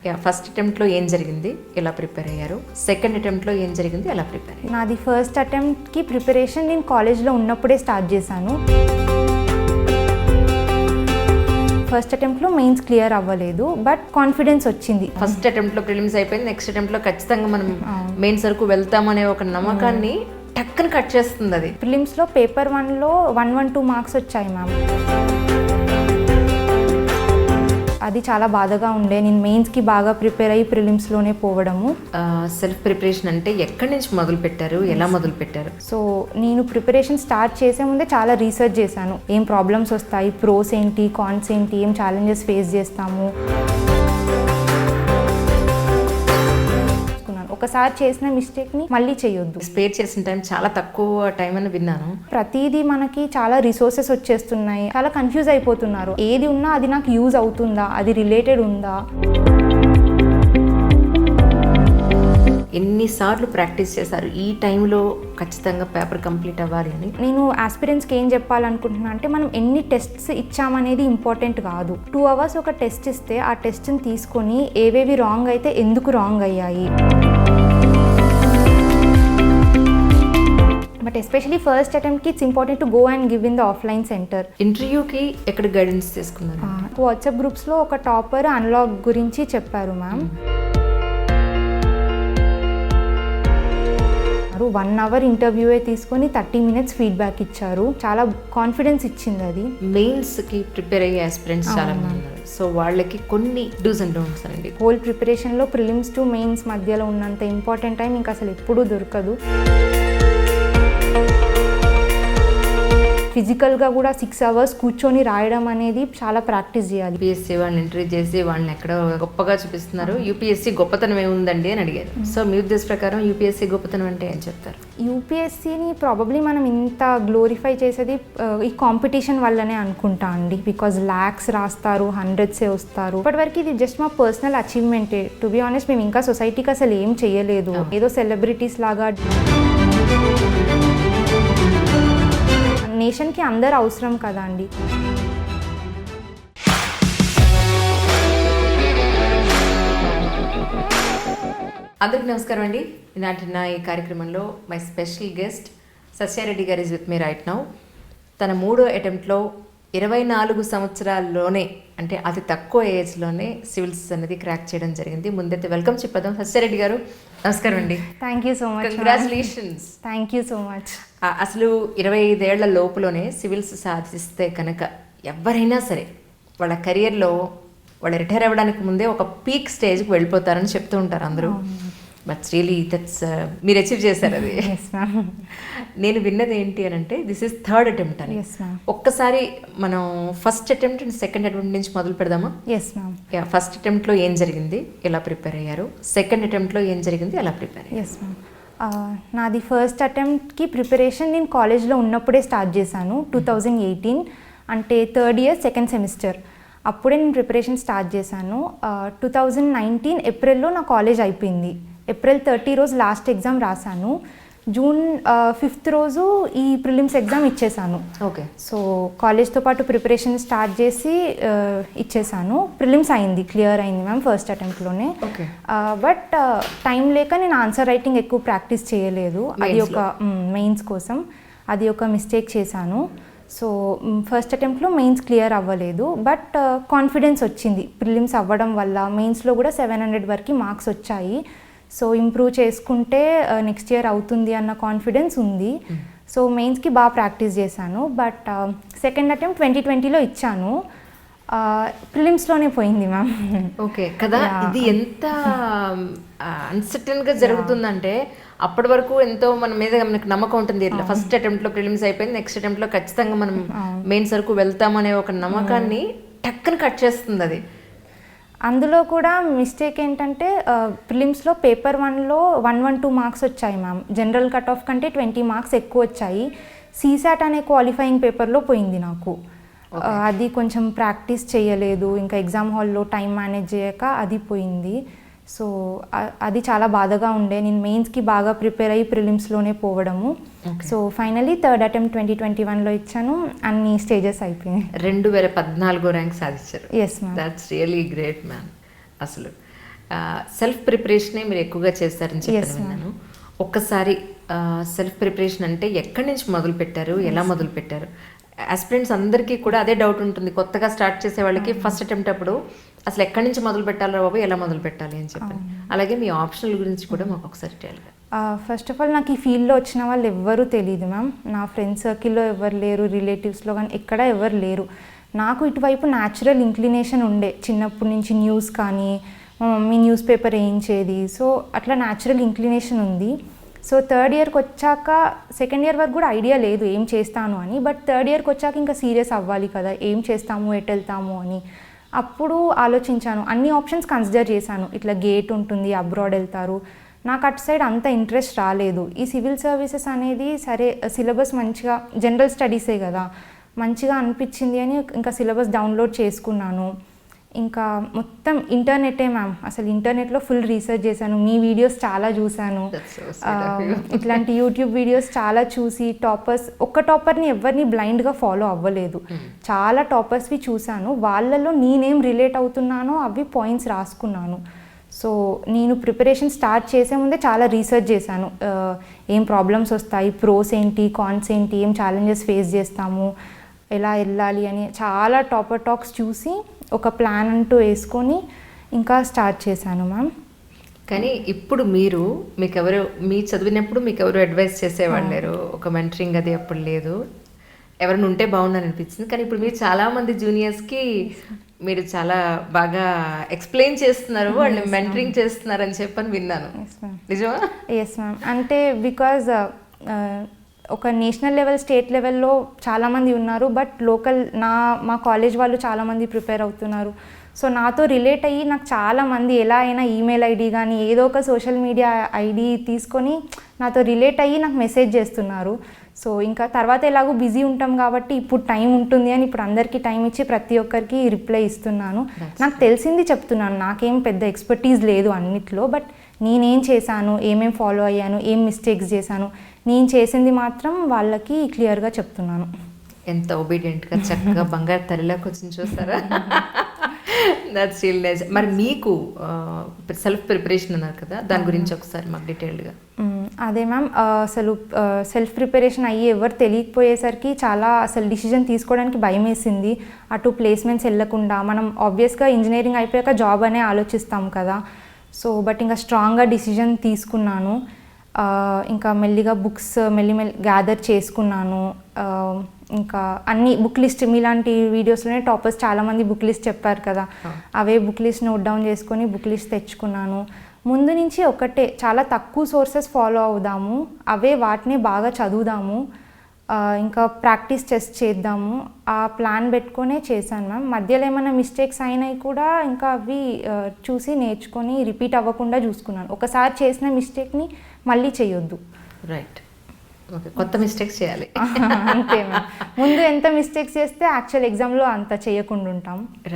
First అటెంప్ట్లో ఏం జరిగింది, ఎలా ప్రిపేర్ అయ్యారు? సెకండ్ అటెంప్ట్లో ఏం జరిగింది, ఎలా ప్రిపేర్ అయ్యారు? నాది ఫస్ట్ అటెంప్ట్కి ప్రిపరేషన్ నేను కాలేజ్లో ఉన్నప్పుడే స్టార్ట్ చేశాను. ఫస్ట్ అటెంప్ట్లో మెయిన్స్ క్లియర్ అవ్వలేదు, బట్ కాన్ఫిడెన్స్ వచ్చింది. ఫస్ట్ అటెంప్ట్లో ప్రిలిమ్స్ అయిపోయింది, నెక్స్ట్ అటెంప్ట్లో ఖచ్చితంగా మనం మెయిన్స్ వరకు వెళ్తామనే ఒక నమ్మకాన్ని టక్కన కట్ చేస్తుంది అది. ప్రిలిమ్స్లో పేపర్ 1లో 112 మార్క్స్ వచ్చాయి మ్యామ్. అది చాలా బాధగా ఉండే. నేను మెయిన్స్కి బాగా ప్రిపేర్ అయ్యి ప్రిలిమ్స్లోనే పోవడము. సెల్ఫ్ ప్రిపరేషన్ అంటే ఎక్కడి నుంచి మొదలు పెట్టారు, ఎలా మొదలు పెట్టారు? సో నేను ప్రిపరేషన్ స్టార్ట్ చేసే ముందే చాలా రీసెర్చ్ చేశాను. ఏం ప్రాబ్లమ్స్ వస్తాయి, ప్రోస్ ఏంటి, కాన్స్ ఏంటి, ఏం ఛాలెంజెస్ ఫేస్ చేస్తాము. ఒకసారి చేసిన మిస్టేక్ని మళ్ళీ చేయొద్దు. స్పేర్ చేసిన టైం చాలా తక్కువ టైం అని విన్నాను. ప్రతిదీ మనకి చాలా రిసోర్సెస్ వచ్చేస్తున్నాయి, చాలా కన్ఫ్యూజ్ అయిపోతున్నారు. ఏది ఉన్నా అది నాకు యూజ్ అవుతుందా, అది రిలేటెడ్ ఉందా. ఎన్నిసార్లు ప్రాక్టీస్ చేశారు ఈ టైంలో ఖచ్చితంగా పేపర్ కంప్లీట్ అవ్వాలి అని? నేను ఆస్పిరెంట్స్కి ఏం చెప్పాలనుకుంటున్నా అంటే, మనం ఎన్ని టెస్ట్స్ ఇచ్చామనేది ఇంపార్టెంట్ కాదు. 2 hours ఒక టెస్ట్ ఇస్తే ఆ టెస్ట్ని తీసుకొని ఏవేవి రాంగ్ అయితే ఎందుకు రాంగ్ అయ్యాయి. బట్ ఎస్పెషలీ ఫస్ట్ అటెంప్ట్కి it's important to go and give in the offline centre. ఇంటర్వ్యూకి ఎక్కడ గైడెన్స్ తీసుకున్నారు? వాట్సాప్ గ్రూప్స్లో ఒక టాపర్ అన్లాక్ గురించి చెప్పారు మ్యామ్. 1 hour ఇంటర్వ్యూయే తీసుకొని 30 minutes ఫీడ్బ్యాక్ ఇచ్చారు. చాలా కాన్ఫిడెన్స్ ఇచ్చింది అది. మెయిన్స్కి ప్రిపేర్ అయ్యే ఆస్పిరెంట్స్ చాలా మంది ఉన్నారు. సో వాళ్ళకి కొన్ని డూస్ అండ్ డోంట్స్ అండి. హోల్ ప్రిపరేషన్లో ప్రిలిమ్స్ టు మెయిన్స్ మధ్యలో ఉన్నంత ఇంపార్టెంట్ టైం ఇంకా అసలు ఎప్పుడూ దొరకదు. ఫిజికల్గా కూడా 6 hours కూర్చొని రాయడం అనేది చాలా ప్రాక్టీస్ చేయాలి. యూపీఎస్సీ వాళ్ళని ఇంటర్వ్యూ చేసి వాళ్ళని ఎక్కడో గొప్పగా చూపిస్తున్నారు. యూపీఎస్సీ గొప్పతనం ఏముందండి అని అడిగారు. సో మీ ఉద్దేశ ప్రకారం యూపీఎస్సీ గొప్పతనం అంటే ఏం చెప్తారు? యూపీఎస్సీని ప్రాబబ్లీ మనం ఇంత గ్లోరిఫై చేసేది ఈ కాంపిటీషన్ వల్లనే అనుకుంటా అండి. బికాజ్ ల్యాక్స్ రాస్తారు, 100s వస్తారు. ఇప్పటివరకు ఇది జస్ట్ మా పర్సనల్ అచీవ్మెంటే. టు బి ఆనెస్ట్ మేము ఇంకా సొసైటీకి అసలు ఏం చేయలేదు. ఏదో సెలబ్రిటీస్ లాగా. నేషన్కి అందరు అవసరం కదా అండి. అందరికి నమస్కారం అండి. ఈనాటి నా ఈ కార్యక్రమంలో మై స్పెషల్ గెస్ట్ సస్యారెడ్డి గారు is with me right now. తన 3వ అటెంప్ట్లో 24 సంవత్సరాల్లోనే, అంటే అతి తక్కువ ఏజ్లోనే సివిల్స్ అనేది క్రాక్ చేయడం జరిగింది. ముందైతే వెల్కమ్ చెప్పదాం. సస్యారెడ్డి గారు నమస్కారం అండి. Thank you so much. Congratulations. Thank you so much. అసలు 25 ఏళ్ల లోపులోనే సివిల్స్ సాధిస్తే కనుక ఎవరైనా సరే వాళ్ళ కెరియర్లో వాళ్ళు రిటైర్ అవ్వడానికి ముందే ఒక పీక్ స్టేజ్కి వెళ్ళిపోతారని చెప్తూ ఉంటారు అందరూ. బట్ రియలీ దట్స్ మీరు అచీవ్ చేశారు అది. నేను విన్నది ఏంటి అని అంటే, దిస్ ఈస్ 3rd అటెంప్ట్ అని. ఒక్కసారి మనం first attempt and second attempt నుంచి మొదలు పెడదామా? Yes ma'am. ఫస్ట్ అటెంప్ట్లో ఏం జరిగింది, ఎలా ప్రిపేర్ అయ్యారు? సెకండ్ అటెంప్ట్లో ఏం జరిగింది, ఎలా ప్రిపేర్ అయ్యారు? Yes ma'am. నాది ఫస్ట్ అటెంప్ట్కి ప్రిపరేషన్ నేను కాలేజ్లో ఉన్నప్పుడే స్టార్ట్ చేశాను. 2018 అంటే 3rd year 2nd semester. అప్పుడే నేను ప్రిపరేషన్ స్టార్ట్ చేశాను. 2019 ఏప్రిల్లో నా కాలేజ్ అయిపోయింది. April 30 రోజు లాస్ట్ ఎగ్జామ్ రాశాను. June 5th రోజు ఈ ప్రిలిమ్స్ ఎగ్జామ్ ఇచ్చేసాను. ఓకే. సో కాలేజ్తో పాటు ప్రిపరేషన్ స్టార్ట్ చేసి ఇచ్చేసాను. ప్రిలిమ్స్ అయింది, క్లియర్ అయింది మ్యామ్ ఫస్ట్ అటెంప్ట్లోనే. బట్ టైం లేక నేను ఆన్సర్ రైటింగ్ ఎక్కువ ప్రాక్టీస్ చేయలేదు. అది ఒక మెయిన్స్ కోసం అది ఒక మిస్టేక్ చేశాను. సో ఫస్ట్ అటెంప్ట్లో మెయిన్స్ క్లియర్ అవ్వలేదు, బట్ కాన్ఫిడెన్స్ వచ్చింది ప్రిలిమ్స్ అవ్వడం వల్ల. మెయిన్స్లో కూడా 700 వరకు మార్క్స్ వచ్చాయి. సో ఇంప్రూవ్ చేసుకుంటే నెక్స్ట్ ఇయర్ అవుతుంది అన్న కాన్ఫిడెన్స్ ఉంది. సో మెయిన్స్కి బాగా ప్రాక్టీస్ చేశాను. బట్ సెకండ్ అటెంప్ట్ 2020లో ఇచ్చాను. ప్రిలిమ్స్లోనే పోయింది మ్యామ్. ఓకే కదా. ఇది ఎంత అన్సర్టన్గా జరుగుతుందంటే, అప్పటి వరకు ఎంతో మన మీద మనకు నమ్మకం ఉంటుంది. ఫస్ట్ అటెంప్ట్లో ప్రిలిమ్స్ అయిపోయింది, నెక్స్ట్ అటెంప్ట్లో ఖచ్చితంగా మనం మెయిన్స్ వరకు వెళ్తామనే ఒక నమ్మకాన్ని టక్కన కట్ చేస్తుంది అది. అందులో కూడా మిస్టేక్ ఏంటంటే, ప్రిలిమ్స్లో పేపర్ 1లో 112 మార్క్స్ వచ్చాయి మ్యామ్. జనరల్ కట్ ఆఫ్ కంటే 20 మార్క్స్ ఎక్కువ వచ్చాయి. సీసాట్ అనే క్వాలిఫైయింగ్ పేపర్లో పోయింది నాకు. అది కొంచెం ప్రాక్టీస్ చేయలేదు, ఇంకా ఎగ్జామ్ హాల్లో టైం మేనేజ్ చేయక అది పోయింది. సో అది చాలా బాధగా ఉండే. నేను మెయిన్స్కి బాగా ప్రిపేర్ అయ్యి ప్రిలిమ్స్లోనే పోవడము. సో ఫైనలీ 3rd అటెంప్ట్ 2021లో ఇచ్చాను. అన్ని స్టేజెస్ అయిపోయినాయి. 2014 ర్యాంక్ సాధించారు. Yes ma'am. That's really great ma'am. అసలు సెల్ఫ్ ప్రిపరేషనే మీరు ఎక్కువగా చేస్తారని చెప్పి విన్నాను. ఒక్కసారి సెల్ఫ్ ప్రిపరేషన్ అంటే ఎక్కడి నుంచి మొదలు పెట్టారు, ఎలా మొదలు పెట్టారు? ఆస్పిరెంట్స్ అందరికీ కూడా అదే డౌట్ ఉంటుంది. కొత్తగా స్టార్ట్ చేసే వాళ్ళకి ఫస్ట్ అటెంప్ట్ అప్పుడు అసలు ఎక్కడి నుంచి మొదలు పెట్టాలో బాబు, ఎలా మొదలు పెట్టాలి అని చెప్పని. అలాగే మీ ఆప్షనల్ గురించి కూడా మాకు ఒకసారి తెలియదు. ఫస్ట్ ఆఫ్ ఆల్ నాకు ఈ ఫీల్డ్లో వచ్చిన వాళ్ళు ఎవ్వరూ తెలియదు మ్యామ్. నా ఫ్రెండ్స్ సర్కిల్లో ఎవరు లేరు, రిలేటివ్స్లో కానీ ఎక్కడ ఎవరు లేరు. నాకు ఇటువైపు న్యాచురల్ ఇంక్లినేషన్ ఉండే చిన్నప్పటి నుంచి. న్యూస్ కానీ మా మమ్మీ న్యూస్ పేపర్ వేయించేది, సో అట్లా న్యాచురల్ ఇంక్లినేషన్ ఉంది. సో థర్డ్ ఇయర్కి వచ్చాక, సెకండ్ ఇయర్ వరకు కూడా ఐడియా లేదు ఏం చేస్తాను అని, బట్ థర్డ్ ఇయర్కి వచ్చాక ఇంకా సీరియస్ అవ్వాలి కదా, ఏం చేస్తాము, ఎటు వెళ్తాము అని. అప్పుడు ఆలోచించాను, అన్ని ఆప్షన్స్ కన్సిడర్ చేశాను. ఇట్లా గేట్ ఉంటుంది, అబ్రాడ్ వెళ్తారు. నాకు అటు సైడ్ అంత ఇంట్రెస్ట్ రాలేదు. ఈ సివిల్ సర్వీసెస్ అనేది సరే సిలబస్ మంచిగా, జనరల్ స్టడీసే కదా, మంచిగా అనిపించింది అని ఇంకా సిలబస్ డౌన్లోడ్ చేసుకున్నాను. ఇంకా మొత్తం ఇంటర్నెటే మ్యామ్. అసలు ఇంటర్నెట్లో ఫుల్ రీసెర్చ్ చేశాను. మీ వీడియోస్ చాలా చూశాను. ఇట్లాంటి యూట్యూబ్ వీడియోస్ చాలా చూసి ఒక్క టాపర్ని ఎవరిని బ్లైండ్గా ఫాలో అవ్వలేదు. చాలా టాపర్స్వి చూశాను. వాళ్ళలో నేనేం రిలేట్ అవుతున్నానో అవి పాయింట్స్ రాసుకున్నాను. సో నేను ప్రిపరేషన్ స్టార్ట్ చేసే ముందే చాలా రీసెర్చ్ చేశాను. ఏం ప్రాబ్లమ్స్ వస్తాయి, ప్రోస్ ఏంటి, కాన్స్ ఏంటి, ఏం ఛాలెంజెస్ ఫేస్ చేస్తాము, ఎలా వెళ్ళాలి అని చాలా టాపర్ టాక్స్ చూసి ఒక ప్లాన్ అంటూ వేసుకొని ఇంకా స్టార్ట్ చేశాను మ్యామ్. కానీ ఇప్పుడు మీ చదివినప్పుడు మీకు ఎవరు అడ్వైస్ చేసేవాళ్ళు లేరు, ఒక మెంటరింగ్ అది అప్పుడు లేదు, ఎవరైనా ఉంటే బాగుందని అనిపించింది. కానీ ఇప్పుడు మీరు చాలామంది జూనియర్స్కి మీరు చాలా బాగా ఎక్స్ప్లెయిన్ చేస్తున్నారు, వాళ్ళు మెంటరింగ్ చేస్తున్నారు అని చెప్పని విన్నాను. నిజమా? Yes ma'am. అంటే బికాజ్ ఒక నేషనల్ లెవెల్, స్టేట్ లెవెల్లో చాలామంది ఉన్నారు, బట్ మా కాలేజ్ వాళ్ళు చాలామంది ప్రిపేర్ అవుతున్నారు. సో నాతో రిలేట్ అయ్యి నాకు చాలామంది ఎలా అయినా ఈమెయిల్ ఐడి కానీ ఏదో ఒక సోషల్ మీడియా ఐడి తీసుకొని నాతో రిలేట్ అయ్యి నాకు మెసేజ్ చేస్తున్నారు. సో ఇంకా తర్వాత ఎలాగో బిజీ ఉంటాం కాబట్టి ఇప్పుడు టైం ఉంటుంది అని ఇప్పుడు అందరికీ టైం ఇచ్చి ప్రతి ఒక్కరికి రిప్లై ఇస్తున్నాను. నాకు తెలిసింది చెప్తున్నాను. నాకేం పెద్ద ఎక్స్పర్టీస్ లేదు అన్నిట్లో, బట్ నేనేం చేశాను, ఏమేం ఫాలో అయ్యాను, ఏం మిస్టేక్స్ చేశాను, నేను చేసింది మాత్రం వాళ్ళకి క్లియర్గా చెప్తున్నాను. ఎంత ఒబీడియంట్గా చక్కగా బంగారు తల్లిలా కూర్చొని చూస్తారా? That's real nice. మరి మీకు సెల్ఫ్ ప్రిపరేషన్ అన్నారు కదా, దాని గురించి ఒకసారి మాకు డీటెయిల్డ్గా. అదే మ్యామ్, అసలు సెల్ఫ్ ప్రిపరేషన్ అయ్యి ఎవరు తెలియకపోయేసరికి చాలా అసలు డిసిజన్ తీసుకోవడానికి భయం వేసింది. అటు ప్లేస్మెంట్స్ వెళ్ళకుండా, మనం ఆబ్వియస్గా ఇంజనీరింగ్ అయిపోయాక జాబ్ అనే ఆలోచిస్తాం కదా. సో బట్ ఇంకా స్ట్రాంగ్గా డిసిజన్ తీసుకున్నాను. ఇంకా మెల్లిగా బుక్స్ మెల్లి గ్యాదర్ చేసుకున్నాను. ఇంకా అన్ని బుక్ లిస్ట్, మీలాంటి వీడియోస్లోనే టాపర్స్ చాలామంది బుక్ లిస్ట్ చెప్పారు కదా, అవే బుక్ లిస్ట్ నోట్ డౌన్ చేసుకొని బుక్ లిస్ట్ తెచ్చుకున్నాను. ముందు నుంచి ఒకటే, చాలా తక్కువ సోర్సెస్ ఫాలో అవుదాము, అవే వాటిని బాగా చదువుదాము, ఇంకా ప్రాక్టీస్ టెస్ట్ చేద్దాము, ఆ ప్లాన్ పెట్టుకొనే చేశాను మ్యామ్. మధ్యలో ఏమైనా మిస్టేక్స్ అయినాయి కూడా ఇంకా అవి చూసి నేర్చుకొని రిపీట్ అవ్వకుండా చూసుకున్నాను. ఒకసారి చేసిన మిస్టేక్ని మళ్ళీ చేయొద్దు. Right, okay. కొత్త మిస్టేక్స్ చేయాలి అంతే మ్యామ్. ముందు ఎంత మిస్టేక్స్ చేస్తే యాక్చువల్ ఎగ్జామ్లో అంత చేయకుండా ఉంటాం. రైట్.